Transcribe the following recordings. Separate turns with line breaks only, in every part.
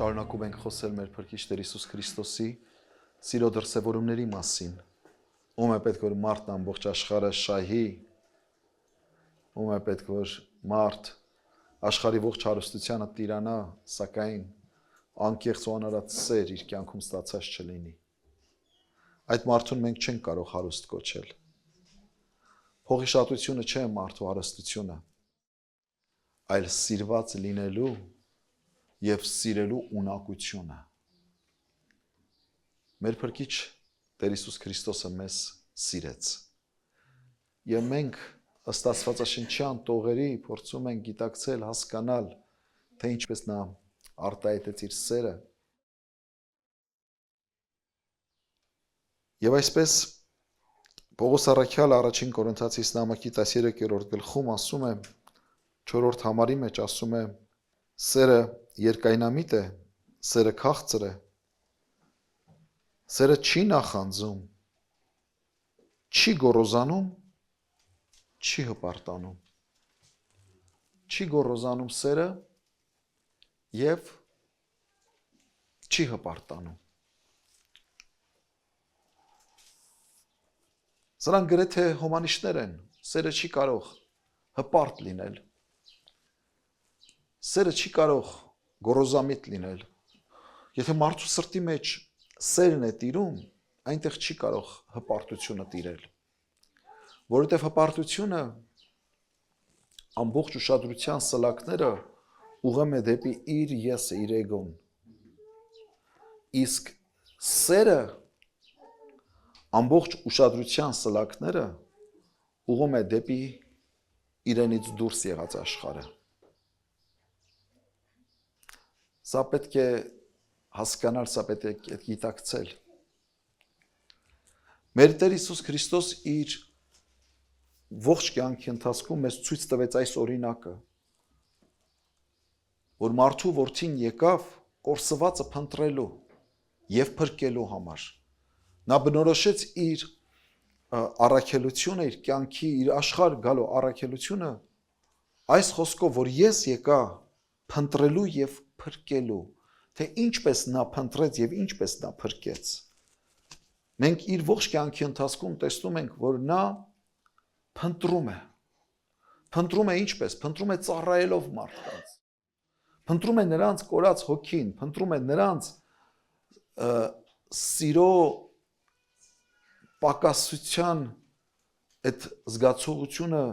Շարունակում ենք խոսել մեր Փրկիչ Տեր Հիսուս Քրիստոսի սիրո դրսևորումների մասին։ Ում է պետք որ մարդն ամբողջ աշխարհը շահի, ում է պետք որ մարդ աշխարհի ողջ հարստությանը տիրանա, սակայն անկեղծ ու անարատ սեր իր կյանքում ստացած չլինի։ Այդ մարդուն մենք չենք կարող հարուստ կոչել։ Փողի շատությունը չէ մարդու հարստությունը, այլ սիրված լինելու և սիրելու ունակությունը։ Մեր Փրկիչ Տեր Հիսուս Քրիստոսը մեզ սիրեց։ Եվ մենք ըստ Աստվածաշնչյան տողերի փորձում ենք գիտակցել, հասկանալ, թե ինչպես նա արտահայտեց իր սերը։ Եվ այսպես Պողոս առաքյալը առաջին Կորինթացիս նամակի 13-րդ գլխում ասում է, 4-րդ համարի մեջ ասում է. սերը երկայնամիտ է, սերը քաղցր է, սերը չի նախանձում, չի գոռոզանում, չի հպարտանում։ Չի գոռոզանում սերը և չի հպարտանում։ Սրանք գրեթե հոմանիշներ են, սերը չի կարող հպարտ լինել, սերը չի կարող գոռոզամիտ լինել։ Եթե մարդու սրտի մեջ սերն է տիրում, այնտեղ չի կարող հպարտությունը տիրել, որովհետև հպարտությունը ամբողջ ուշադրության սլաքները ուղղում է դեպի իր եսը, իր էգոն։ Իսկ սերը ամբողջ ուշադրության սլաքները ուղղում է դեպի իրենից դուրս եղած աշխարհը։ Սա պետք է հասկանալ, սա պետք է գիտակցել։ Մեր Տեր Հիսուս Քրիստոս իր ողջ կյանքի ընթացքում մեզ ցույց տվեց այս օրինակը, որ մարդու որդին եկավ կորսվածը փնտրելու և փրկելու համար։ Նա բնորոշեց իր առաքելությունը, իր կյանքի, իր աշխարհ գալու առաքելությունը այս խոսքով, որ ես եկա փնտրելու և փրկելու, թե ինչպես նա փնտրեց և ինչպես նա փրկեց։ Մենք իր ողջ կյանքի ընթացքում տեսնում ենք, որ նա փնտրում է։ Փնտրում է ինչպես, փնտրում է ծառայելով մարդկանց, փնտրում է նրանց կորած հոգին, փնտրում է նրանց սիրո պակասության այդ զգացողությունը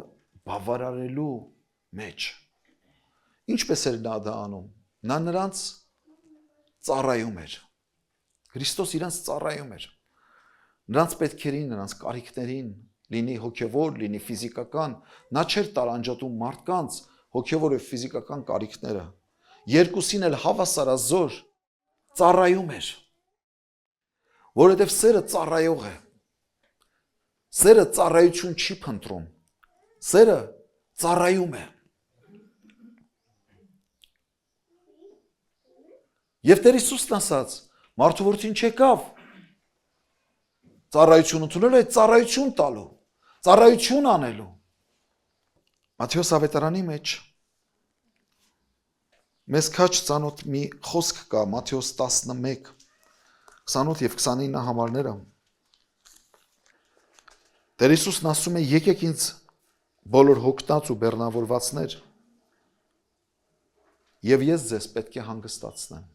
բավարարելու մեջ։ Ինչպես էր նա դա անում։ Նա նրանց ծառայում էր։ Քրիստոս իրենց ծառայում էր։ Նրանց պետքերին, նրանց կարիքներին, լինի հոգևոր, լինի ֆիզիկական, նա չէր տարանջատում մարդկանց հոգևոր և ֆիզիկական կարիքները։ Երկուսին էլ հավասարազոր ծառայում էր։ Որովհետև սերը ծառայող է։ Սերը ծառայություն չի փնտրում։ Սերը ծառայում է։ Եվ Տեր Հիսուսն ասաց, մարդու որդին չեկավ ծառայություն ընդունելու, այդ ծառայություն տալու, ծառայություն անելու։ Մատթեոս ավետարանի մեջ մեզ քաչ ծանոթ մի խոսք կա, Մատթեոս 11, 28 և 29 համարները։ Տեր Հիսուսն ասում է. եկեք ինձ բոլոր հոգնած ու բեռնավորվածներ, և ես ձեզ պետք է հանգստացնեմ։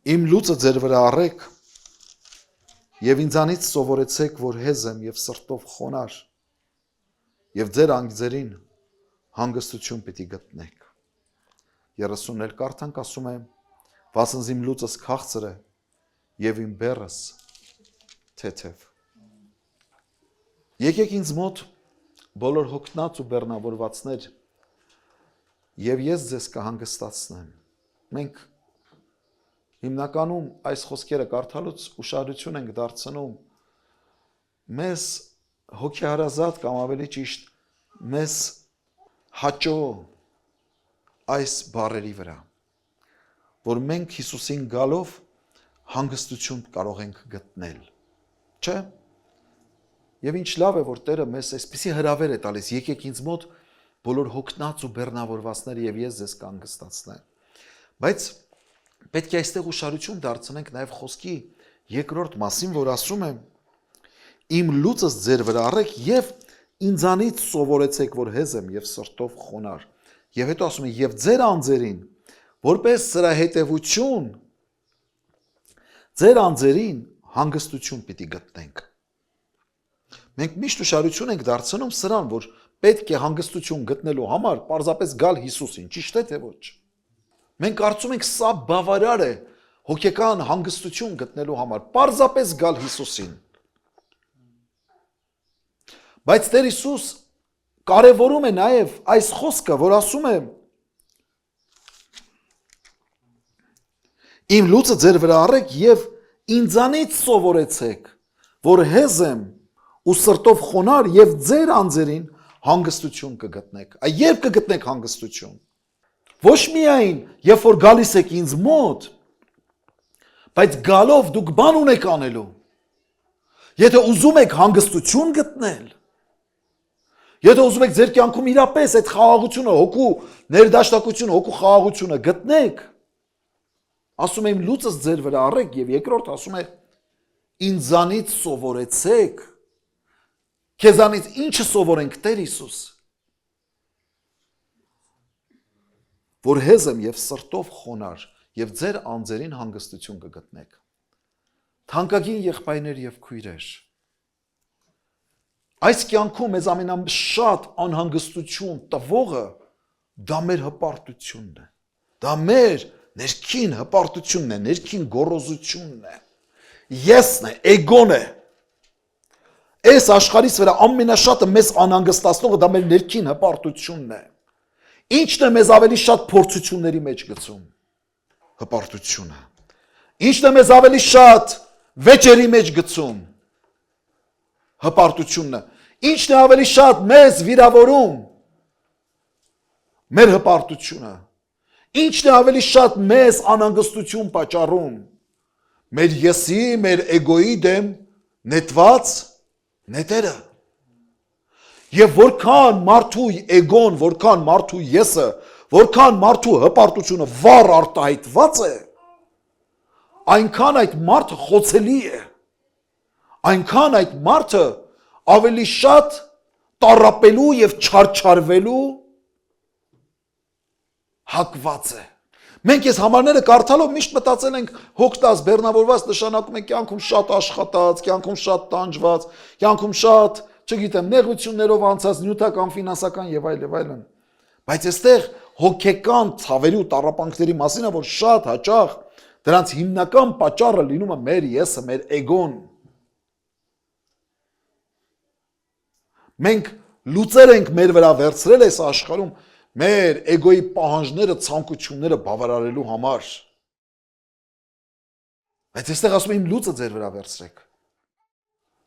Իմ լուծը ձեր վրա առեք և ինձանից սովորեցեք, որ հեզ եմ և սրտով խոնար, և ձեր անգձերին հանգստություն պիտի գտնեք։ 30-ն էլ կարդանք, ասում է. վասնզի իմ լուծս քաղցր է և իմ բեռս թեթև։ Եկեք ինձ մոտ բոլոր հոգնած ու բեռնավորվածներ, և ես ձեզ կհանգստացնեմ։ Մենք հիմնականում այս խոսքերը կարդալուց ուշադրություն ենք դարձնում մեզ հոգեհարազատ կամ ավելի ճիշտ մեզ հաճո այս բառերի վրա, որ մենք Հիսուսին գալով հանգստություն կարող ենք գտնել, չէ՞։ Եվ ինչ լավ է, որ Տերը մեզ այսպիսի հրավեր է տալիս, եկեք ինձ մոտ բոլոր հոգնած ու բեռնավորվածները, և ես ձեզ կհանգստացնեմ։ Բայց պետք է այստեղ ուշադրություն դարձնենք նաև խոսքի երկրորդ մասին, որ ասում է. իմ լուծս ձեր վրա առեք եւ ինձանից սովորեցեք, որ հեզ եմ եւ սրտով խոնար։ Եվ հետո ասում է եւ ձեր անձերին, որպես սրա հետևություն, ձեր անձերին հանգստություն պիտի գտնենք։ Մենք միշտ ուշադրություն ենք դարձնում սրան, որ պետք է հանգստություն գտնելու համար պարզապես գալ Հիսուսին, ճիշտ է թե ոչ։ Մենք կարծում ենք սա բավարար է հոգեկան հանգստություն գտնելու համար, պարզապես գալ Հիսուսին։ Բայց Տեր Հիսուս կարևորում է նաև այս խոսքը, որ ասում է. իմ լուծը ձեր վրա առեք եւ ինձանից սովորեցեք, որ հեզ եմ ու սրտով խոնար եւ ձեր անձերին հանգստություն կգտնեք։ Երբ կգտնեք հանգստություն։ Ոչ միայն, երբ որ գալիս եք ինձ մոտ, բայց գալով դուք բան ունեք անելու։ Եթե ուզում եք հանգստություն գտնել, եթե ուզում եք ձեր կյանքում իրապես այդ խաղաղությունը, հոգու ներդաշնակությունը, հոգու խաղաղությունը գտնեք, ասում է իմ լուծս ձեր վրա առեք եւ երկրորդ ասում է ինձանից սովորեցեք։ Քեզանից ինչը սովորենք Տեր Հիսուս, որ հեզ եմ եւ սրտով խոնար եւ ձեր անձերին հանգստություն կգտնեք։ Թանկագին եղբայրներ եւ քույրեր, այս կյանքում մեզ ամենաշատ անհանգստություն տվողը դա մեր հպարտությունն է։ Դա մեր ներքին հպարտությունն է, ներքին գոռոզությունն է։ Եսն է, էգոն է։ Այս աշխարհից վրա ամենաշատը մեզ անհանգստացնողը դա մեր ներքին հպարտությունն է։ Ինչն է մեզ ավելի շատ փորձությունների մեջ գցում։ Հպարտությունը։ Ինչն է մեզ ավելի շատ վեճերի մեջ գցում։ Հպարտությունը։ Ինչն է ավելի շատ մեզ վիրավորում։ Մեր հպարտությունը։ Ինչն է ավելի շատ մեզ անհանգստություն պատճառում։ Մեր եսի, մեր էգոյի դեմ նետված նետերը։ Եվ որքան մարդու էգոն, որքան մարդու եսը, որքան մարդու հպարտությունը վառ արտահայտված է, այնքան այդ մարդը խոցելի է, այնքան այդ մարդը ավելի շատ տառապելու եւ չարչարվելու հակված է։ Մենք այս համարները կարդալով միշտ մտածել ենք հոգտած, բեռնավորված նշանակում է կյանքում շատ աշխատած, կյանքում շատ տանջված, կյանքում շատ, չգիտեմ, նեղություններով անցած, նյութական, ֆինանսական եւ այլն։ Բայց այստեղ հոգեկան ցավերի ու տառապանքների մասին է, որ շատ հաճախ դրանց հիմնական պատճառը լինում է մեր եսը, մեր էգոն։ Մենք լուծեր ենք մեր վրա վերցրել այս աշխարհում մեր էգոյի պահանջները, ցանկությունները բավարարելու համար։ Բայց այստեղ ասում եմ լուծը ձեր վրա վերցրեք։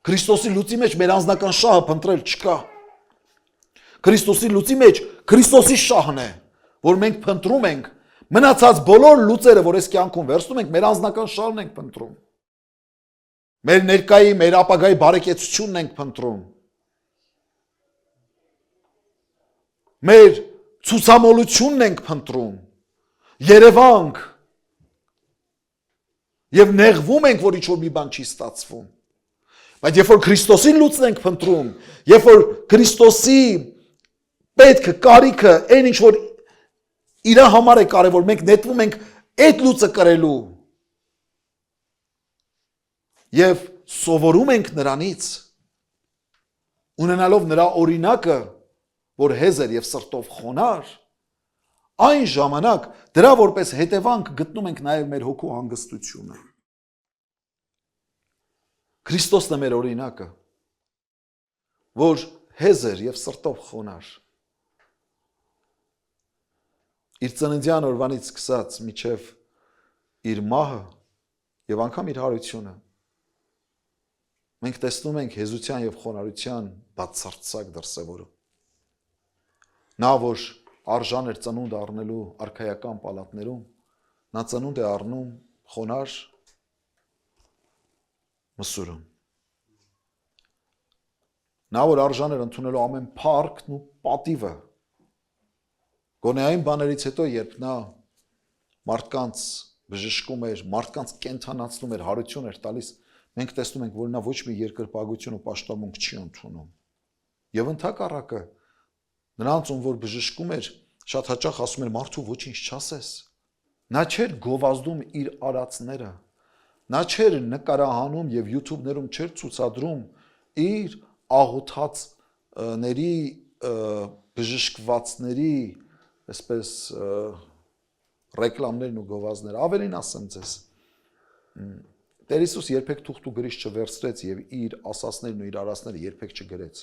Քրիստոսի լուծի մեջ մեր անձնական շահը փնտրել չկա։ Քրիստոսի լուծի մեջ Քրիստոսի շահն է, որ մենք փնտրում ենք, մնացած բոլոր լուծերը, որ այս կյանքում վերցնում ենք, մեր անձնական շահն ենք փնտրում։ Մեր ներկայի, մեր ապագայի բարեկեցությունն ենք փնտրում։ Մեր ցուցամոլությունն ենք փնտրում, երևանք եւ նեղվում ենք, որ ինչ-որ մի բան չի ստացվում։ Բայց երբ որ Քրիստոսին լուծն ենք փնտրում, երբ որ Քրիստոսի պետքը, կարիքը, այն ինչ որ իր համար է կարևոր, մենք նետվում ենք այդ լուծը կրելու եւ սովորում ենք նրանից, ունենալով նրա օրինակը, որ հեզեր եւ սրտով խոնար, այն ժամանակ դրա որպես հետևանք գտնում ենք նաեւ մեր հոգու հանգստությունը։ Քրիստոսն է մեր օրինակը, որ հեզեր եւ սրտով խոնար։ Իր ծննդյան օրվանից սկսած միջև իր մահը եւ անգամ իր հարությունը մենք տեսնում ենք հեզության եւ խոնարհության բացարձակ դրսևորում։ Նա, որ արժան էր ծնունդ առնելու արքայական պալատներում, նա ծնունդ է առնում խոնար մսուրում։ Նա, որ արժան էր ընդունելու ամեն փառքն ու պատիվը, գոնե այն բաներից հետո, երբ նա մարդկանց բժշկում էր, մարդկանց կենթանացնում էր, հարություն էր տալիս, մենք տեսնում ենք, որ նա ոչ մի երկրպագություն ու պաշտամունք չի ընդունում։ Եվ ընդհակառակը նրանց, ում որ բժշկում էր, շատ հաճախ ասում էր մարդու ոչինչ չասես։ Նա չէր գովազդում իր արածները, նա չէր նկարահանում եւ YouTube-ներում չէր ցուցադրում իր աղոթածների բժշկվածների, այսպես ռեկլամներն ու գովազդները, ավելին ասեմ ձեզ, Տեր Հիսուս երբեք թուղթ ու գրիչ չվերցրեց եւ իր ասածներն ու իր արածները երբեք չգրեց,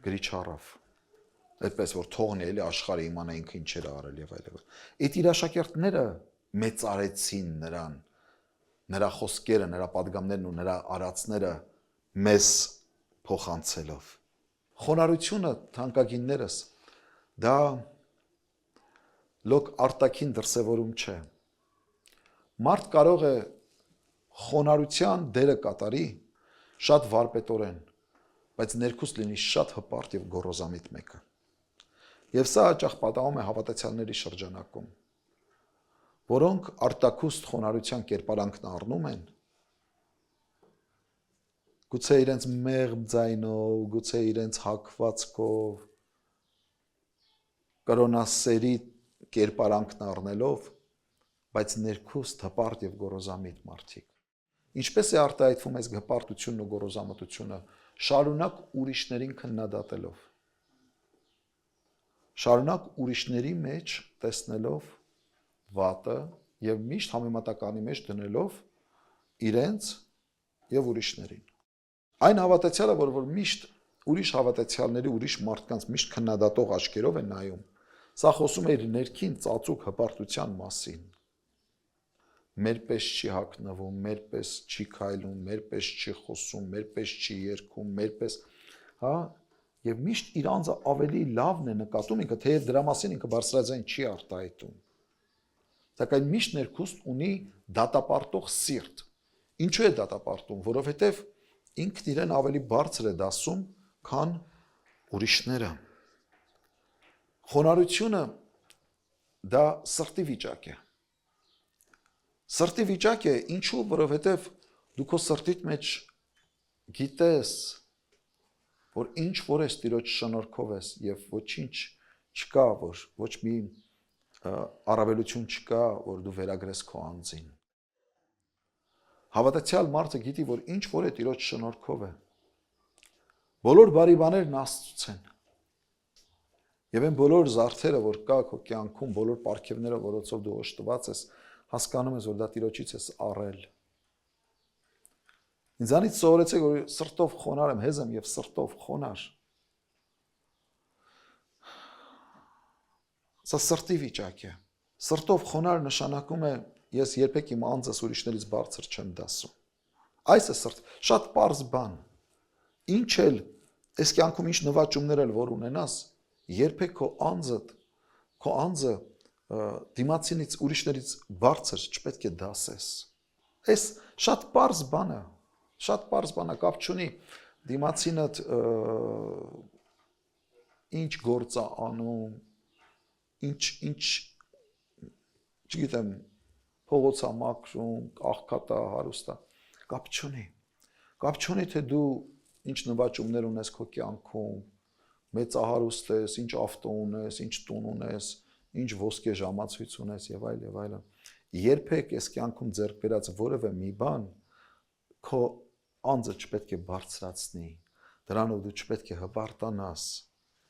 գրիչ առավ։ Այդպես որ թողնի էլի աշխարհը իմանա ինքը ինչեր արել եւ այլն։ Այդ իր աշակերտները մեծարեցին նրան, նրա խոսքերը, նրա падգամներն ու նրա արածները մեզ փոխանցելով։ Խոնարհությունը, թանկագիններս, դա լոկ արտաքին դրսևորում չէ։ Մարդ կարող է խոնարհության դերը կատարի շատ վարպետորեն, բայց ներքուստ լինի շատ հպարտ եւ գոռոզամիտ մեկը։ Եվ սա հաճախ պատահում է հավատացյալների շրջանակում, որոնք արտաքուստ խոնարհության կերպարանքն առնում են, գուցե իրենց մեղմ ձայնով, գուցե իրենց հակվածքով, կրոնասերի կերպարանքն առնելով, բայց ներքուստ հպարտ եւ գոռոզամիտ մարդիկ։ Ինչպես է արտահայտվում այս հպարտությունն ու գոռոզամտությունը, շարունակ ուրիշներին քննադատելով, շարունակ ուրիշների մեջ տեսնելով վատը եւ միշտ համեմատականի մեջ դնելով իրենց եւ ուրիշներին։ Այն հավատացյալը, որ միշտ ուրիշ հավատացյալների, ուրիշ մարդկանց միշտ քննադատող աչքերով է նայում, սա խոսում է իր ներքին ծածուկ հպարտության մասին։ Մեր պես չի հագնվում, մեր պես չի քայլում, մեր պես չի խոսում, մեր պես չի երգում, մեր պես, հա, եւ միշտ իր անձը ավելի լավն է նկատում ինքը, թեև դրա մասին ինքը բարձրաձայն չի արտահայտում։ Սակայն միշտ ներքուստ ունի դատապարտող սիրտ։ Ինչու է դատապարտում, որովհետեւ ինքն իրեն ավելի բարձր է դասում, քան ուրիշները։ Խոնարհությունը դա սրտի վիճակ է։ Սրտի վիճակ է, ինչու, որովհետև դու քո սրտիդ մեջ գիտես, որ ինչ որ ես Տիրոջ շնորհքով ես եւ ոչինչ չկա, որ ոչ մի առավելություն չկա, որ դու վերագրես քո անձին։ Հավատացյալ մարդը գիտի, որ ինչ որ է Տիրոջ շնորհքով է։ Բոլոր բարի բաներն Աստծուց են։ Եվ այն բոլոր զարդերը, որ կա քո կյանքում, բոլոր պարգևները, որոնցով դու օժտված ես, հասկանում ես, որ դա Տիրոջից ես առել։ Ինձանից սովորեցեք, որ սրտով խոնար եմ, հեզ եմ եւ սրտով խոնար։ Սա սրտի վիճակ է։ Սրտով խոնար նշանակում է ես երբեք իմ անձս ուրիշներից բարձր չեմ դասում։ Այս է սրտ, շատ պարզ բան։ Ինչ էլ այս կյանքում ինչ նվաճումներ էլ որ ունենաս, երբեք քո անձը դիմացինից ուրիշներից բարձր չպետք է դասես։ Այս շատ պարզ բան է, կապ չունի դիմացինդ ինչ գործ է անում, ինչ չգիտեմ, փողոց է մաքրում, աղքատ է, հարուստ է, կապ չունի, թե դու ինչ նվաճումներ ունես քո կյանքում, մեծահարուստ ես, ինչ ավտո ունես, ինչ տուն ունես, ինչ ոսկե ժամացույց ունես եւ այլն։ Երբեք այս կյանքում ձեռք բերած որևէ մի բան քո անձը չպետք է բարձրացնի, դրանով դու չպետք է հպարտանաս,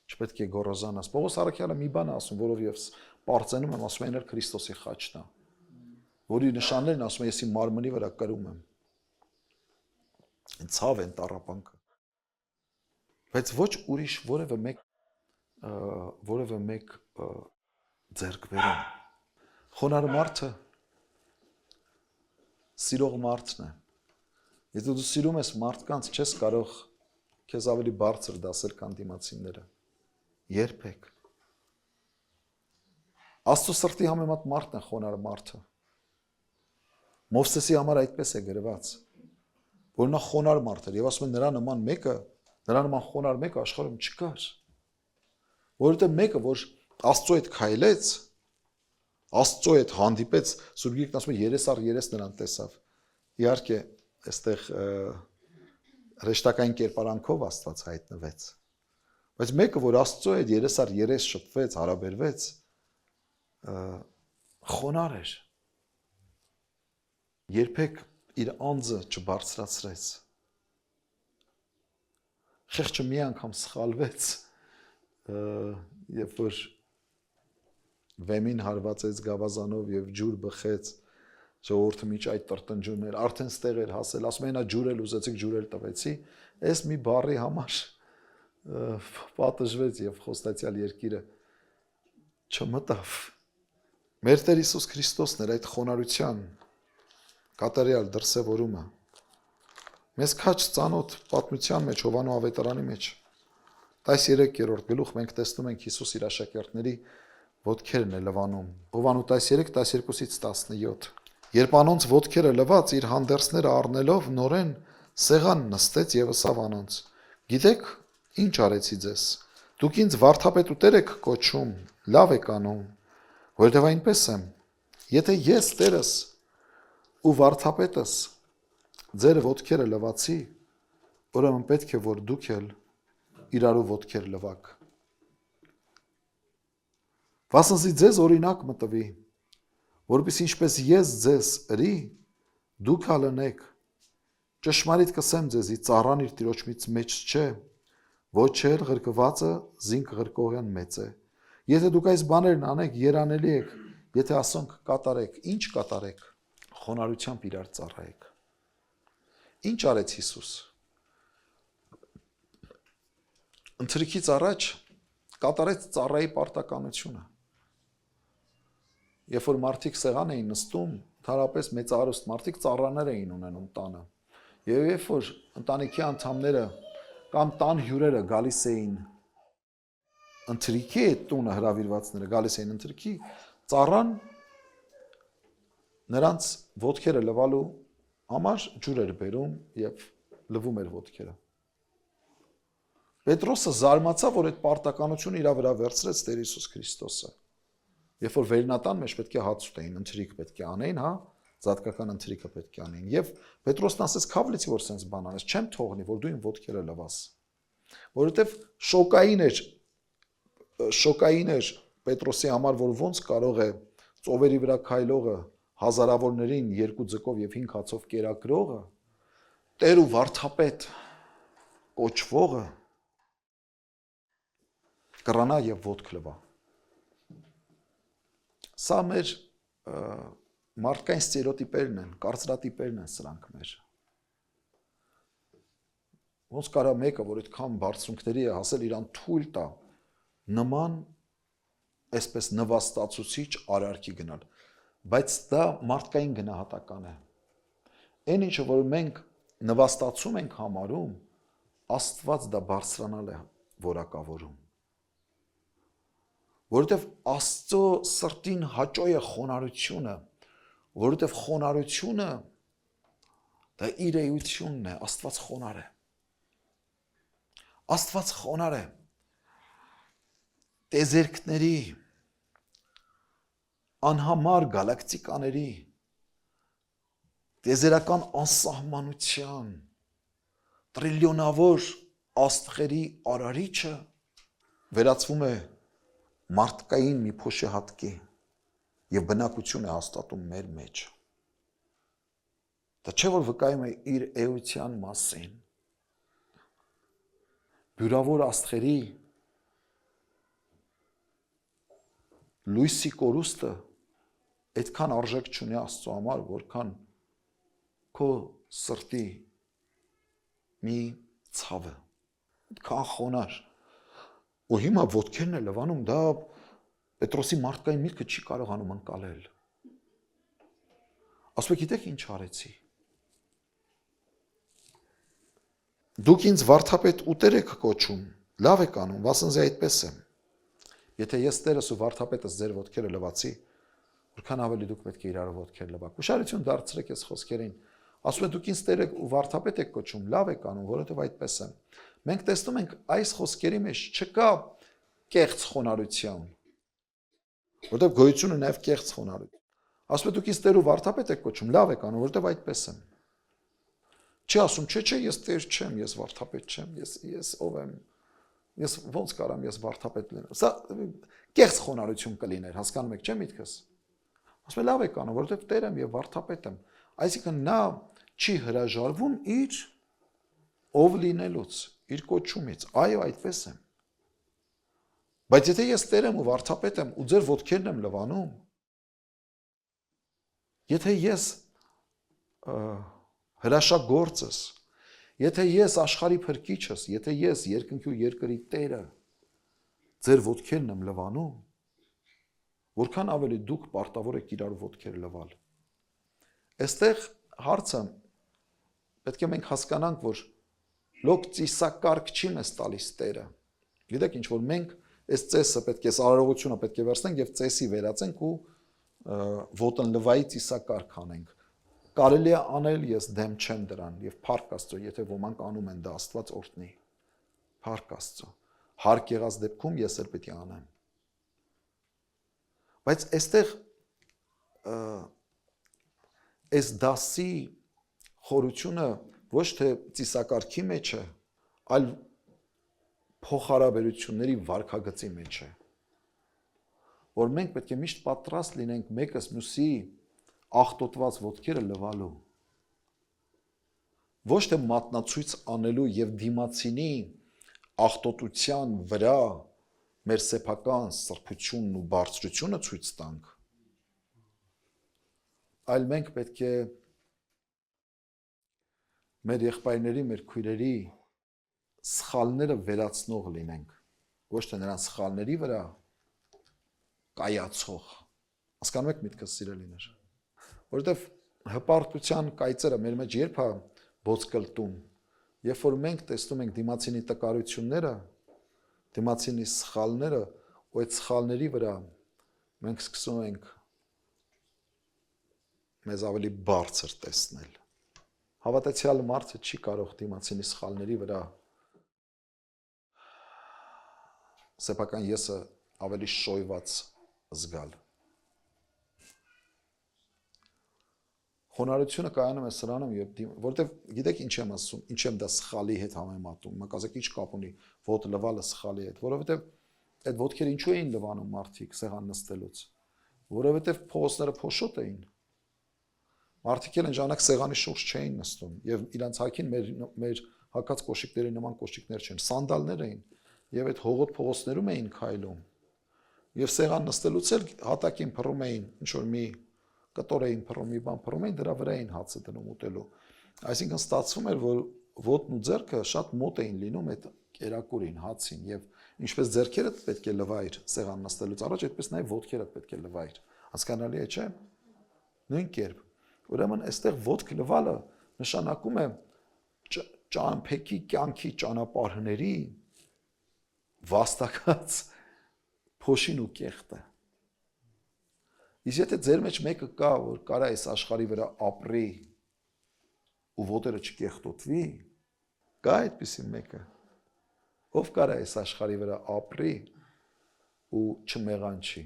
չպետք է գոռոզանաս։ Պողոս առաքյալը մի բան է ասում, որով ես պարծենում եմ, ասում են Քրիստոսի խաչն է, որի նշաններն ասում են ես իմ մարմնի վրա կրում եմ։ Ցավ են տառապանքը։ Բայց ոչ ուրիշ որևէ մեկ ձեռք բերում։ Խոնարհ մարդը սիրող մարդն է։ Եթե դու սիրում ես մարդկանց, չես կարող քեզ ավելի բարձր դասել, քան դիմացինները։ Երբեք։ Աստծո սրտի համեմատ մարդն է խոնարհ մարդը։ Մովսեսի համար այդպես է գրված, որ նա խոնարհ մարդ էր, եւ ասում են նրա նման խոնարհ մեկը աշխարհում չկար։ Որովհետեւ մեկը, որ Աստծո հետ քայլեց, Աստծո հետ հանդիպեց, Սուրբ Գիրքն ասում է 30/30 նրան տեսավ։ Իհարկե, այստեղ հրեշտակային կերպարանքով Աստված հայտնվեց։ Բայց մեկը, որ Աստծո հետ 30/30 շփվեց, հարաբերվեց, խոնար էր։ Երբեք իր անձը չբարձրացրեց։ Խեղճը մի անգամ սխալվեց, երբ որ վեմին հարվածեց գավազանով եւ ջուր բխեց, ժողովուրդը միջ այդ տրտնջումներ, արդեն ստեղ էր հասել, ասում են, ջուր էլ ուզեցիք, ջուր էլ տվեցի, այս մի բառի համար պատժվեց եւ խոստացյալ երկիրը չմտավ։ Մեր Տեր Հիսուս Քրիստոսն էր այդ խոնարհության կատարյալ դրսևորումը։ Մեզ քաչ ծանոթ պատմության մեջ, Հովանու ավետարանի մեջ 13-րդ գլուխ մենք տեսնում ենք Հիսուս իր աշակերտների ոտքերն է լվանում։ Հովանու 13:12-17։ Երբ անոնց ոտքերը լված իր հանդերձները առնելով նորեն սեղան նստեց եւ ըսավ անոնց. Գիտեք, ինչ արեցի ձեզ։ Դուք ինձ վարդապետ ու Տեր եք կոչում, լավ եք անում, որովհետեւ այնպես եմ։ Եթե ես Տերս ու վարդապետս ձեր ոտքերը լվացի, ուրեմն պետք է որ դուք էլ իրարու ոտքեր լվակ։ Վասնզի ձեզ օրինակ մտվի, որպես ինչպես ես ձեզ ըրի, դուք հալնեք։ Ճշմարիտ կսեմ ձեզի, ծառան իր տիրոջից մեջ չէ, ոչ էլ ղրկվածը զինք ղրկողեն մեծ է։ Եթե դուք այս բաներն անեք, երանելի եք, եթե ասոնք կատարեք, ինչ կատարեք, խոնարհությամբ իրար ծառայեք։ Ինչ արեց Հիսուս։ Ընթրիքից առաջ կատարեց ծառայի պարտականությունը։ Երբ որ մարդիկ սեղան էին նստում, ընդհանրապես մեծարուստ մարդիկ ծառաներ էին ունենում տանը։ Եվ երբ որ ընտանիքի անդամները կամ տան հյուրերը գալիս էին ընթրիքի տունը, հրավիրվածները գալիս էին ընթրիքի, ծառան նրանց ոտքերը լվալու համար ջուր էր բերում եւ լվում էր ոտքերը։ Պետրոսը զարմացավ, որ այդ պարտականությունը իր վրա վերցրեց Տեր Հիսուս Քրիստոսը։ Երբ որ վերնատան մեջ պետք է հաց ուտեին, ընթրիք պետք է անեին, հա, զատկական ընթրիքը պետք է անեին։ Եվ Պետրոսն ասեց, «Քավլիցի որ սենց բան անես, չեմ թողնի, որ դու իմ ոտքերը լվաս»։ Որովհետև շոկային էր Պետրոսի համար, որ ոնց կարող է ծովերի վրա քայլողը, հազարավորներին երկու ձկով եւ 5 հացով կերակրողը, Տեր ու վարդապետ կոչվողը կռանա եւ ոտք լվա։ Սա մեր մարդկային ստերեոտիպերն են, կարծրատիպերն են սրանք մեր։ Ոնց կարա մեկը, որ այդքան բարձունքների է հասել, իրան թույլ տա նման այսպես նվաստացուցիչ արարքի գնալ։ Բայց դա մարդկային գնահատական է։ Այն ինչը, որ մենք նվաստացում ենք համարում, Աստված դա բարձրանալ է որակավորում։ Որովհետև Աստծո սրտին հաճո է խոնարհությունը, որովհետև խոնարհությունը դա իր էությունն է, Աստված խոնարհ է։ Աստված խոնարհ է։ Տեզերքների, անհամար գալակտիկաների, տեզերական անսահմանության, տրիլիոնավոր աստղերի արարիչը վերածվում է մարդկային մի փոշեհատկի եւ բնակություն է հաստատում մեր մեջ։ Դա չէ որ վկայում է իր էության մասին։ Բյուրավոր աստղերի լույսի կորուստը այդքան արժեք չունի Աստծո համար, որքան քո սրտի մի ցավը, այդքան խոնար։ Ու հիմա ոտքերն է լվանում, դա Պետրոսի մարդկային միտքը չի կարողանում ընկալել։ Ասում եք, գիտեք ինչ արեցի։ Դուք ինձ վարդապետ ու Տեր եք կոչում, լավ եք անում, վասնզի այդպես եմ։ Եթե ես Տերս ու վարդապետս ձեր ոտքերը լվացի, որքան ավելի դուք պետք է իրար ոտքեր լվաք։ Ուշադրություն դարձրեք այս խոսքերին։ Ասում է դուք ինձ Տեր եք ու վարդապետ եք կոչում, լավ եք անում, որովհետև այդպես եմ։ Մենք տեսնում ենք այս խոսքերի մեջ չկա կեղծ խոնարհություն։ Որտեվ գոյությունը նաև կեղծ խոնարհություն։ Ասում է դուք ինձ Տեր ու վարդապետ եք կոչում, լավ եք անում, որտեվ այդպես եմ։ Չի ասում, չէ, ես Տեր չեմ, ես վարդապետ չեմ, ես ով եմ։ Ես ոնց կարամ ես վարդապետ լինեմ։ Սա կեղծ խոնարհություն կլիներ, հասկանում եք, չէ՞ միտքս։ Ասում է լավ եք անում, որովհետև Տեր եմ եւ վարդապետ եմ։ Այսինքն նա չի հրաժարվում իր ով լինելուց, իր կոչումից։ Այո, այդպես եմ։ Բայց եթե ես Տեր եմ ու վարդապետ եմ ու ձեր ոտքերն եմ լվանում, եթե ես հրաշագործս, եթե ես աշխարհի փրկիչս, եթե ես երկնքի ու երկրի Տերը ձեր ոտքերն եմ լվանում, որքան ավելի դուք պարտավոր եք իրար ոտքեր լվալ։ Այստեղ հարցը պետք է մենք հասկանանք, որ լոկ ծիսակարգ չի մեզ տալիս Տերը։ Գիտեք ինչ որ մենք այս ծեսը պետք է արարողությունը պետք է վերցնենք եւ ծեսի վերածենք ու ոտնլվայի ծիսակարգ անենք։ Կարելի է անել, ես դեմ չեմ դրան եւ փառք Աստծո, եթե ոմանք անում են դա, Աստված օրհնի։ Փառք Աստծո։ Հարկ եղած դեպքում ես էլ պետք է անեմ։ Բայց այստեղ այս դասի խորությունը ոչ թե ծիսակարգի մեջ է, այլ փոխհարաբերությունների վարքագծի մեջ է։ Որ մենք պետք է միշտ պատրաստ լինենք մեկս մյուսի աղտոտված ոտքերը լվալու։ Ոչ թե մատնացույց անելու եւ դիմացինի աղտոտության վրա մեր սեփական սրբությունն ու բարձրությունը ցույց տանք, այլ մենք պետք է մեր եղբայրների, մեր քույրերի սխալները վերացնող լինենք, ոչ թե նրանց սխալների վրա կայացող։ Հասկանում եք միտքս սիրելիներ։ Որովհետև հպարտության կայծերը մեր մեջ երբ է ոսկլտում, երբ որ մենք տեսնում ենք դիմացինի տկարությունները, դիմացինի սխալները, ու այդ սխալների վրա մենք սկսում ենք մեզ ավելի բարձր տեսնել։ Հավատացյալ մարդը չի կարող դիմացինի սխալների վրա սեփական եսը ավելի շոյված զգալ։ Խոնարհությունը կայանում է սրանում, որտեվ գիտեք ինչ եմ ասում, ինչ եմ դա սխալի հետ համեմատում, մակազեք ինչ կապ ունի ոտը լվալը սխալի հետ, որովհետև այդ ոտքերը ինչու էին լվանում մարդիկ սեղան նստելուց, որովհետև փողոցները փոշոտ էին, մարդիկ էլ այն ժամանակ սեղանի շուրջ չէին նստում, եւ իրանց հագին մեր հագած կոշիկների նման կոշիկներ չեն, սանդալներ էին, եւ այդ հողոտ փողոցներում էին քայլում, եւ սեղան նստելուց էլ հատակին փռում էին, ինչ որ մի կտոր էին փռում, մի բան փռում էին, դրա վրա էին հացը դնում ուտելու։ Այսինքն ստացվում էր, որ ոտն ու ձեռքը շատ մոտ էին լինում այդ կերակուրին, հացին, եւ ինչպես ձեռքերը պետք է լվայր սեղան նստելուց առաջ, այդպես նաեւ ոտքերը պետք է լվայր։ Հասկանալի է, չէ՞։ Նույն կերպ։ Ուրեմն այստեղ ոտք լվալը նշանակում է ճամփեքի կյանքի ճանապարհների վաստակած փոշին ու կեղտը։ Իսկ եթե ձեր մեջ մեկը կա, որ կարա այս աշխարհի վրա ապրի ու ոտերը չկեղտոտվի, կա այդպիսի մեկը, ով կարա այս աշխարհի վրա ապրի ու չմեղանչի։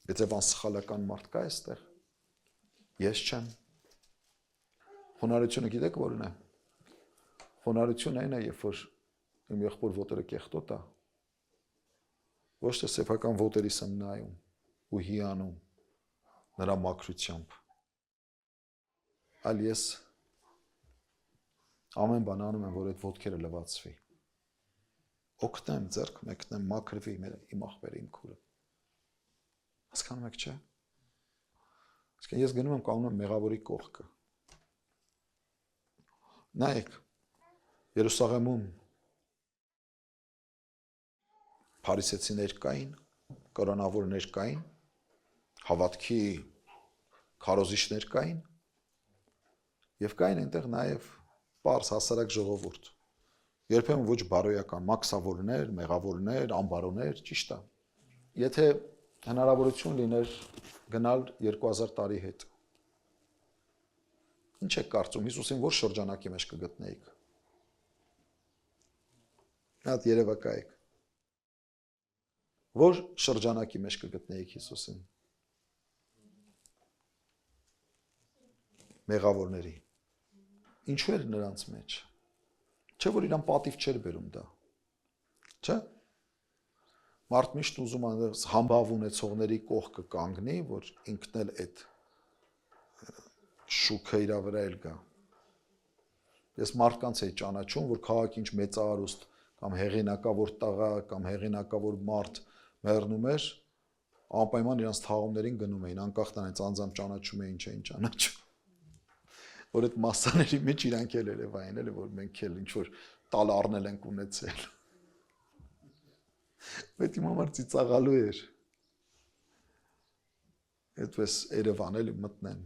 Եթե բան սխալական մարդ կա այստեղ, ես չեմ։ Խոնարհությունը գիտեք որն է։ Խոնարհությունը այն է, երբ որ իմ եղբոր ոտերը կեղտոտ է, ոչ թե սեփական ոտերիս եմ նայում ու հիանում նրա մաքրությամբ, այլ ես ամեն բան անում եմ, որ այդ ոտքերը լվացվի, օգնեմ, ձեռք մեկնեմ, մաքրվի իմ աղբերը, իմ քուրը։ Հասկանում եք, չէ՞։ Իսկ ես գնում եմ կանգնում եմ մեղավորի կողքը։ Նայեք, Երուսաղեմում փարիսեցիներ կային, կրոնավորներ կային, հավատքի քարոզիչներ կային, եւ կային այնտեղ նաեւ պարզ հասարակ ժողովուրդ։ Երբեմն ոչ բարոյական, մաքսավորներ, մեղավորներ, անբարոներ, ճիշտ է։ Եթե հնարավորություն լիներ գնալ 2000 տարի հետ, ինչ եք կարծում, Հիսուսին որ շրջանակի մեջ կգտնեիք։ Հատ երևակայեք։ որ շրջանակի մեջ կգտնեիք Հիսուսին։ Մեղավորների։ Ինչու էր նրանց մեջ։ Չէ որ իրան պատիվ չէր բերում դա։ Չէ։ Մարդ միշտ ուզում է համբավ ունեցողների կողքը կանգնի, որ ինքն էլ այդ շուքը իր վրա էլ գա։ Ես մարդկանց էի ճանաչում, որ քաղաքի ինչ մեծարուստ կամ հեղինակավոր տղա կամ հեղինակավոր մարդ մեռնում էր, անպայման իրանց թաղումներին գնում էին, անկախ նրանից անձամբ ճանաչում էին, չէին ճանաչում։ Որ այդ մասաների մեջ իրանք էլ երևային, էլի որ մենք էլ ինչ որ տալ առնել ենք ունեցել։ Բայց իմ համար ծիծաղալու էր։ Այդպես Երևան էլի մտնեն։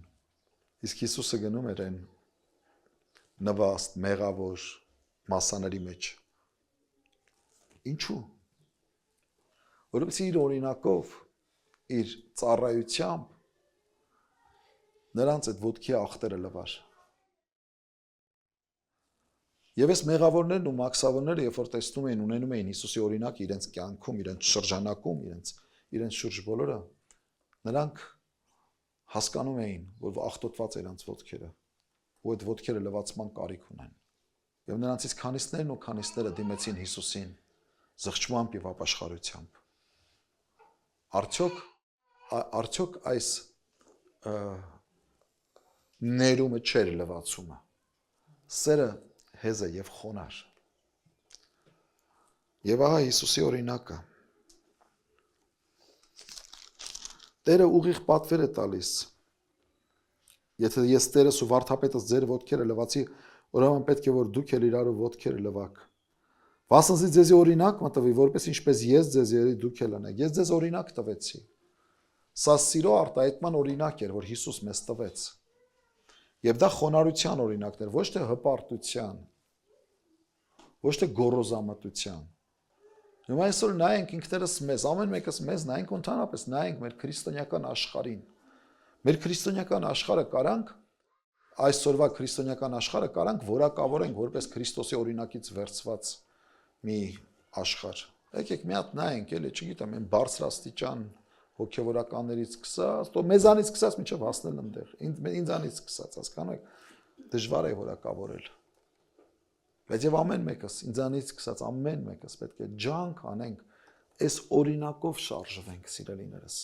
Իսկ Հիսուսը գնում էր այն նվաստ, մեղավոր մասաների մեջ։ Ինչու։ Որովհետեւ իր օրինակով, իր ծառայությամբ նրանց այդ ոտքի ախտերը լվար։ Եվ այս մեղավորներն ու մաքսավորները, երբ որ տեսնում էին, ունենում էին Հիսուսի օրինակը իրենց կյանքում, իրենց շրջանակում, իրենց շուրջ բոլորը, նրանք հասկանում էին, որ ախտոտված է իրենց ոտքերը, ու այդ ոտքերը լվացման կարիք ունեն։ Եվ նրանցից քանիսներն ու քանիսները դիմեցին Հիսուսին զղջմամբ եւ ապաշխարությամբ։ Արդյոք այս ներումը չէր լվացումը։ Սերը հեզ է եւ խոնար։ Եվ ահա Հիսուսի օրինակը։ Տերը ուղիղ պատվեր է տալիս։ Եթե ես Տերս ու վարդապետս ձեր ոտքերը լվացի, ուրեմն պետք է որ դուք էլ իրարու ոտքերը լվաք։ Վասնզի ձեզի օրինակ մտվի, որպես ինչպես ես ձեզ երի դուք էլ անեք։ Ես ձեզ օրինակ տվեցի։ Սա սիրո արտահայտման օրինակ էր, որ Հիսուս մեզ տվեց։ Եվ դա խոնարհության օրինակն էր, ոչ թե հպարտության, ոչ թե գոռոզամտության։ Հիմա այսօր նայենք ինքներս մեզ, ամեն մեկս մեզ նայենք ընդհանրապես նայենք մեր քրիստոնեական աշխարհին։ Մեր քրիստոնեական աշխարհը կարանք այսօրվա քրիստոնեական աշխարհը կարանք որակավորենք որպես Քրիստոսի օրինակից վերցված մի աշխարհ։ Եկեք մի հատ նայենք, էլի, չգիտեմ, այն բարձրաստիճան հոգևորականներից սկսած, તો մեզանից սկսած մինչև հասնել այնտեղ։ Ինձանից սկսած, հասկանում եք, դժվար է որակավորել։ Բայց եւ ամեն մեկս, ինձանից սկսած ամեն մեկս պետք է ջանք անենք, այս օրինակով շարժվենք, սիրելիներս։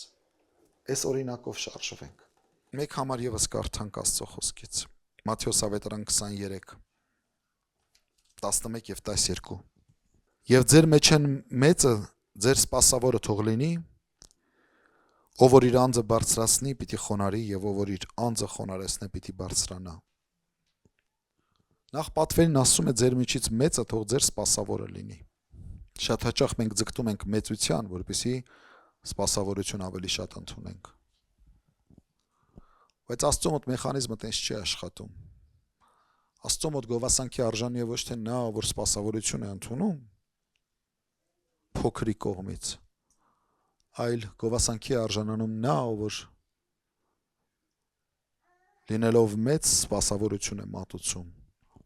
Այս օրինակով շարժվենք։ Մեկ համար եւս կարդանք Աստծո խոսքից։ Մատթեոս ավետարան 23 11 եւ 12։ Եվ ձեր մեջ են մեծը ձեր սպասավորը թող լինի, ով որ իր անձը բարձրացնի, պիտի խոնարհի, եւ ով որ իր անձը խոնարհեցնի, պիտի բարձրանա։ Նախ պատվերին ասում է ձեր միջից մեծը թող ձեր սպասավորը լինի։ Շատ հաճախ մենք ձգտում ենք մեծության, որպեսզի սպասավորություն ավելի շատ ընդունենք։ Բայց Աստծո մոտ մեխանիզմը տես չի աշխատում։ Աստծո մոտ գովասանքի արժանի է ոչ թե նա, որ սպասավորություն է ընդունում փոքրի կողմից, այլ գովասանքի արժանանում նա, որ լինելով մեծ սպասավորություն է մատուցում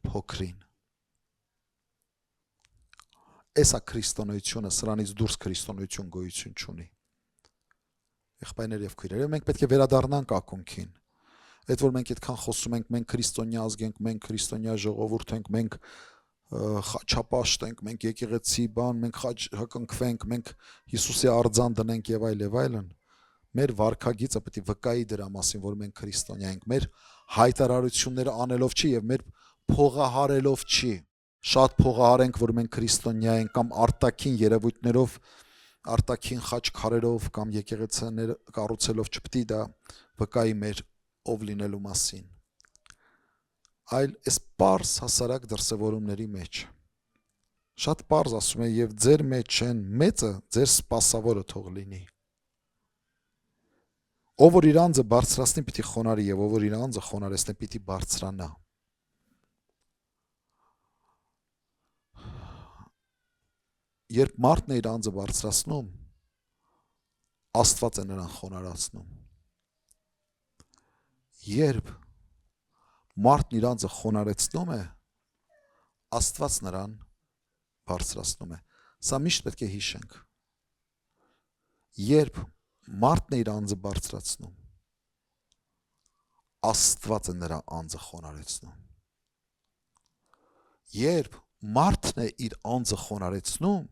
փոքրին։ Էսա քրիստոնեությունը, սրանից դուրս քրիստոնեություն գոյություն չունի։ Եղբայրներ եւ քույրեր, մենք պետք է վերադառնանք ակունքին։ Այդ որ մենք այդքան խոսում ենք, մենք քրիստոնյա ազգ ենք, մենք քրիստոնյա ժողովուրդ ենք, մենք խաչապաշտ ենք, մենք եկեղեցի բան, մենք խաչ հակնքվենք, մենք Հիսուսի արձան դնենք եւ այլն։ Մեր վարքագիծը պետք է վկայի դրա մասին, որ մենք քրիստոնյա ենք։ Մեր հայտարարությունները անելով չի եւ մեր փողահարելով չի։ Շատ փողահարենք, որ մենք քրիստոնյա ենք կամ արտաքին երևույթներով, արտաքին խաչ քարերով կամ եկեղեցիներ կառուցելով չպետք է դա վկայի մեր ով լինելու մասին։ Այլ այս պարզ հասարակ դրսևորումների մեջ։ Շատ պարզ ասում է եւ ձեր մեջ են մեծը ձեր սպասավորը թող լինի։ Ով որ իր անձը բարձրացնի, պիտի խոնարհի եւ ով որ իր անձը խոնարհեցնի, պիտի բարձրանա։ Երբ մարդն է իր անձը բարձրացնում, Աստված է նրան խոնարհացնում։ Երբ մարդն իր անձը խոնարհեցնում է, Աստված նրան բարձրացնում է։ Սա միշտ պետք է հիշենք։ երբ մարդն է իր անձը բարձրացնում, Աստված է նրա անձը խոնարհեցնում։ Երբ մարդն է իր անձը խոնարհեցնում,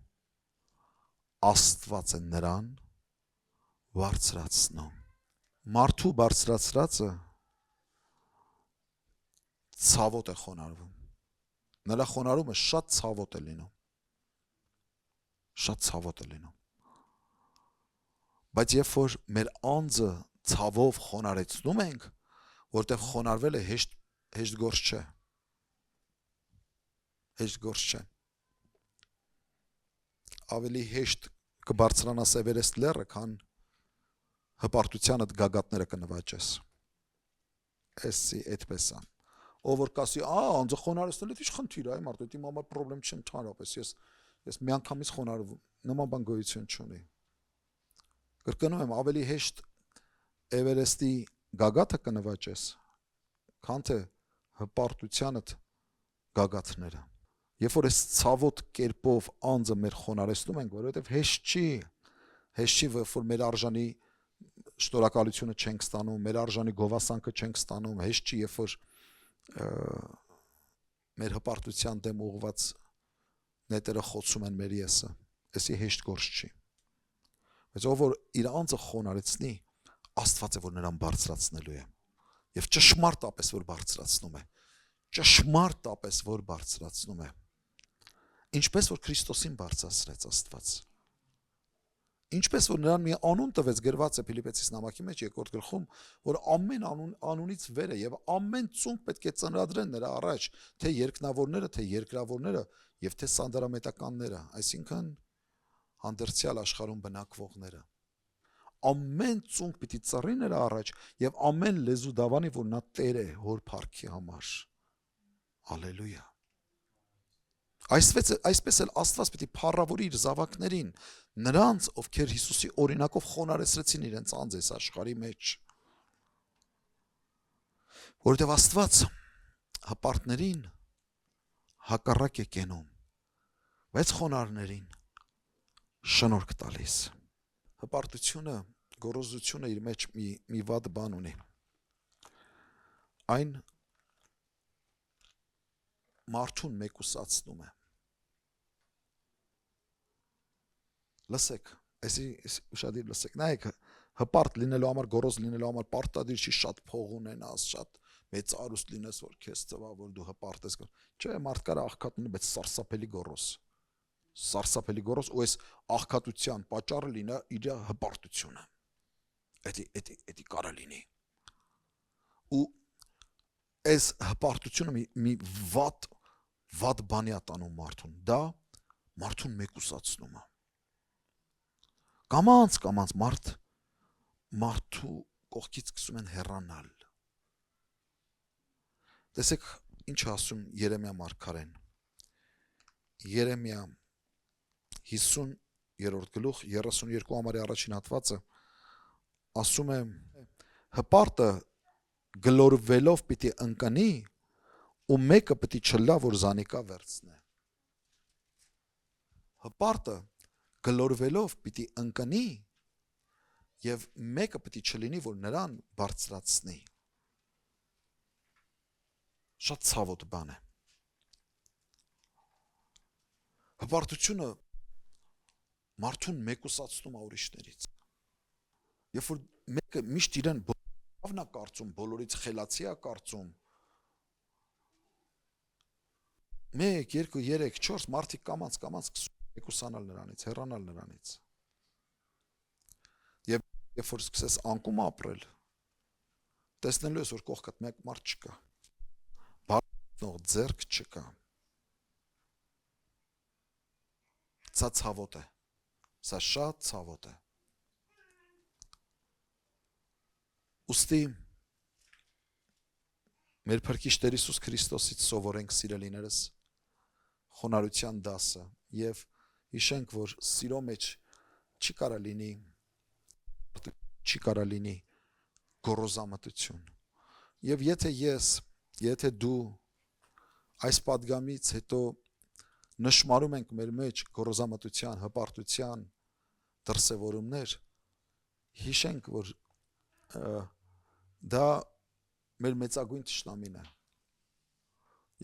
Աստված է նրան բարձրացնում։ Մարդու բարձրացրածը ցավոտ է խոնարհվում։ Նրա խոնարհումը շատ ցավոտ է լինում։ Շատ ցավոտ է լինում։ Բայց երբ որ մեր անձը ցավով խոնարհեցնում ենք, որտեղ խոնարհվելը հեշտ գործ չէ։ Հեշտ գործ չէ։ Ավելի հեշտ կբարձրանաս Էվերեստ լեռը, քան հպարտությանդ գագաթները կնվաճես։ Էսի այդպես է։ Ով որ կասի, անձը խոնարհեցնել է, ի՞նչ խնդիր է, այ մարդ, դա իմ համար խնդրեմ չի ընդհանրապես, ես միանգամից խոնարհվում, նման բան գոյություն չունի։ Կրկնում եմ, ավելի հեշտ Էվերեստի գագաթը կնվաճես, քան թե հպարտությանդ գագաթները։ Երբ որ այս ցավոտ կերպով անձը մեր խոնարհեցնում ենք, որովհետև հեշտ չի, որ մեր արժանի շնորհակալությունը չենք ստանում, մեր արժանի գովասանքը չենք ստանում, հեշտ չի, երբ որ մեր հպարտության դեմ ուղղված նետերը խոցում են մեր եսը, էսի հեշտ գործ չի։ Բայց ով որ իր անձը խոնարհեցնի, Աստված է, որ նրան բարձրացնելու է։ Եվ ճշմարտապես որ բարձրացնում է։ Ճշմարտապես որ բարձրացնում է։ Ինչպես որ Քրիստոսին բարձրացրեց Աստված։ Ինչպես որ նրան մի անուն տվեց, գրված է Փիլիպպեցիս նամակի մեջ 2-րդ գլխում, որ ամեն անունից վեր է եւ ամեն ծունկ պետք է ծնրադրեն նրա առաջ, թե երկնավորները, թե երկրավորները եւ թե սանդարամետականները, այսինքն հանդերձյալ աշխարհում բնակվողները։ Ամեն ծունկ պիտի ծռի նրա առաջ եւ ամեն լեզու դավանի, որ նա Տեր է հոր փառքի համար։ Հալելույա։ Այսպես էլ Աստված պիտի փառավորի իր զավակներին, նրանց, ովքեր Հիսուսի օրինակով խոնարհեցրեցին իրենց անձես աշխարհի մեջ։ Որովհետև Աստված հպարտներին հակառակ է կենում, բայց խոնարհներին շնորհք տալիս։ Հպարտությունը, գոռոզությունը իր մեջ մի վատ բան ունի։ Այն մարդուն մեկուսացնում է։ Լսեք, այսի ուշադիր լսեք, նայեք, հպարտ լինելու համար, գոռոզ լինելու համար պարտադիր չի շատ փող ունենաս, շատ մեծ արուստ լինես, որ քեզ ծվա, որ դու հպարտ ես։ Չէ, մարդ կարա աղքատ ունի, բայց սարսափելի գոռոզ։ Սարսափելի գոռոզ, ու այս աղքատության պատճառը լինա իր հպարտությունը։ Էդի կարա լինի։ Ու այս հպարտությունը մի վատ բանի է տանում մարդուն, դա մարդուն մեկուսացնում է։ Կամաց մարդու կողքից սկսում են հեռանալ։ Տեսեք, ինչ ասում Երեմիա մարգարեն։ Երեմիա 50-րդ գլուխ 32 համարի առաջին հատվածը ասում է. հպարտը գլորվելով պիտի ընկնի, ու մեկը պիտի չլա, որ զանիկա վերցնե։ Հպարտը գլորվելով պիտի ընկնի, եւ մեկը պիտի չլինի, որ նրան բարձրացնի։ Շատ ցավոտ բան է։ Հպարտությունը մարդուն մեկուսացնում է ուրիշներից։ Երբ որ մեկը միշտ իրեն բավն է կարծում, բոլորից խելացի է կարծում, 1, 2, 3, 4 մարդիկ կամաց մեկուսանալ նրանից, հեռանալ նրանից։ Եվ երբ որ սկսես անկում ապրել, տեսնելու ես, որ կողքդ մեկ մարդ չկա, բարձնող ձեռք չկա։ Սա ցավոտ է, սա շատ ցավոտ է։ Ուստի մեր Փրկիչ Տեր Հիսուս Քրիստոսից սովորենք սիրելիներս խոնարհության դասը եւ հիշենք, որ սիրո մեջ չի կարա լինի գոռոզամտություն։ Եվ եթե դու այս պատգամից հետո նշмарում ենք մեր մեջ գոռոզամտության, հպարտության դրսևորումներ, հիշենք, որ դա մեր մեծագույն թշնամին է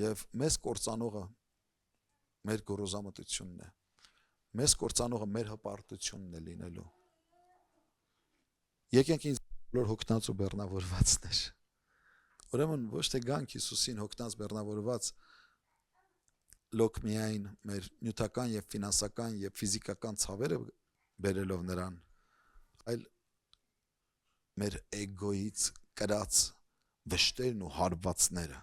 եւ մեզ կործանողը մեր գոռոզամտությունն է, մեզ կործանողը մեր հպարտությունն է լինելու։ Եկենք ինձ բոլոր հոգնած ու բեռնավորվածներ, ուրեմն ոչ թե գանք Հիսուսին հոգնած բեռնավորված լոկ միայն մեր նյութական եւ ֆինանսական եւ ֆիզիկական ցավերը բերելով նրան, այլ մեր էգոյից կրած վշտերն ու հարվածները։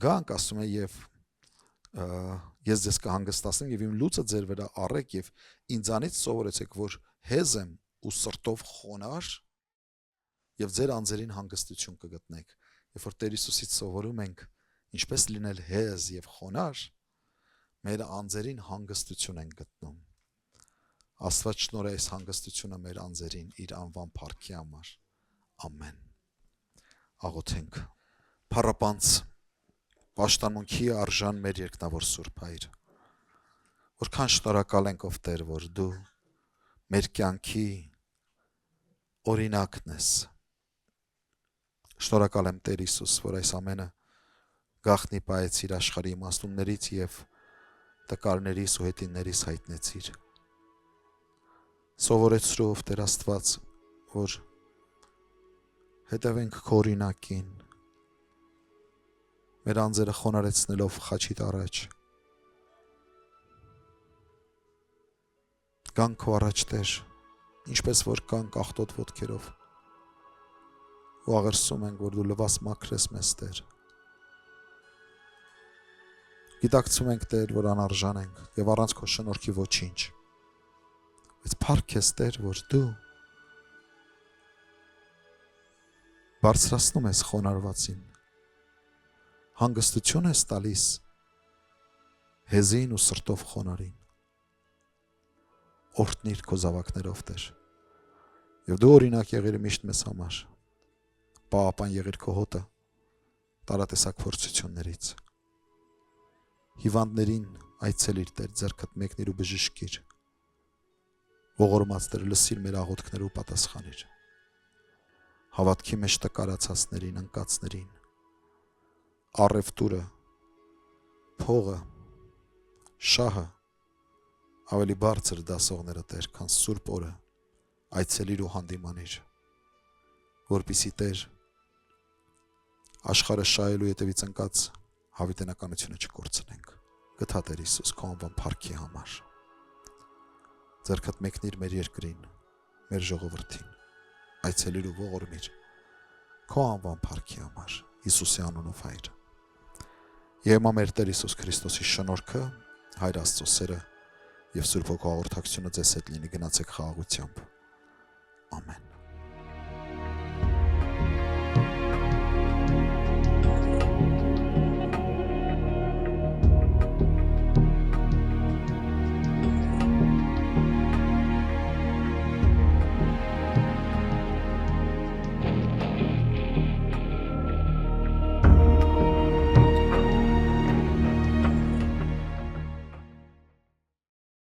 Գանք, ասում է, եւ ես ձեզ կհանգստացնեմ եւ իմ լուծը ձեր վրա առեք եւ ինձանից սովորեցեք, որ հեզ եմ ու սրտով խոնար եւ ձեր անձերին հանգստություն կգտնեք։ Երբ որ Տեր Հիսուսից սովորում ենք ինչպես լինել հեզ եւ խոնար, մեր անձերին հանգստություն ենք գտնում։ Աստված շնորհ է այս հանգստությունը մեր անձերին իր անվան փառքի համար։ Ամեն։ Աղոթենք։ Փառապանց պաշտամունքի արժան մեր երկնավոր Սուրբ Հայր, որքան շնորհակալ ենք ով Տեր, որ դու մեր կյանքի օրինակն ես։ Շնորհակալ եմ Տեր Հիսուս, որ այս ամենը գաղտնի պահեցիր աշխարհի իմաստուններից եւ տկարներիս ու հետիններիս հայտնեցիր։ Սովորեցրու ով Տեր Աստված, որ հետևենք քո օրինակին, մեր անձերը խոնարեցնելով խաչիդ առաջ։ Գանք քո առաջ Տեր, ինչպես որ կանք աղտոտ ոտքերով, ու աղերսում ենք, որ դու լվաս մաքրես մեզ Տեր։ Գիտակցում ենք Տեր, որ անարժան ենք եւ առանց քո շնորհքի ոչինչ։ Բայց փառք ես Տեր, որ դու բարձրացնում ես խոնարհվածին, հանգստություն ես տալիս հեզին ու սրտով խոնարհին։ Օրհնիր քո զավակներով Տեր։ Եվ դու օրինակ եղիր միշտ մեզ համար։ Պահապան եղիր քո հոտը տարատեսակ փորձություններից։ Հիվանդներին այցելիր Տեր, ձեռքդ մեկնիր ու բժշկիր։ Ողորմած Տեր, լսիր մեր աղոթքները ու պատասխանիր։ Հավատքի մեջ տկարացածներին, ընկածներին, առևտուրը, փողը, շահը, ավելի բարձր դասողները Տեր, քան Սուրբ օրը, այցելիր ու հանդիմանիր, որպեսզի Տեր աշխարհը շահելու ետևից ընկած հավիտենականությունը չկորցնենք։ Գթա Տեր Հիսուս քո անվան փառքի համար։ Ձեռքդ մեկնիր մեր երկրին, մեր ժողովրդին, այցելիր ու ողորմիր քո անվան փառքի համար, Հիսուսի անունով Հայր։ Եվ հիմա մեր Տեր Հիսուս Քրիստոսի շնորհքը, Հայր Աստծո սերը եւ Սուրբ Հոգու հաղորդակցությունը ձեզ հետ լինի, գնացեք խաղաղությամբ։ Ամեն։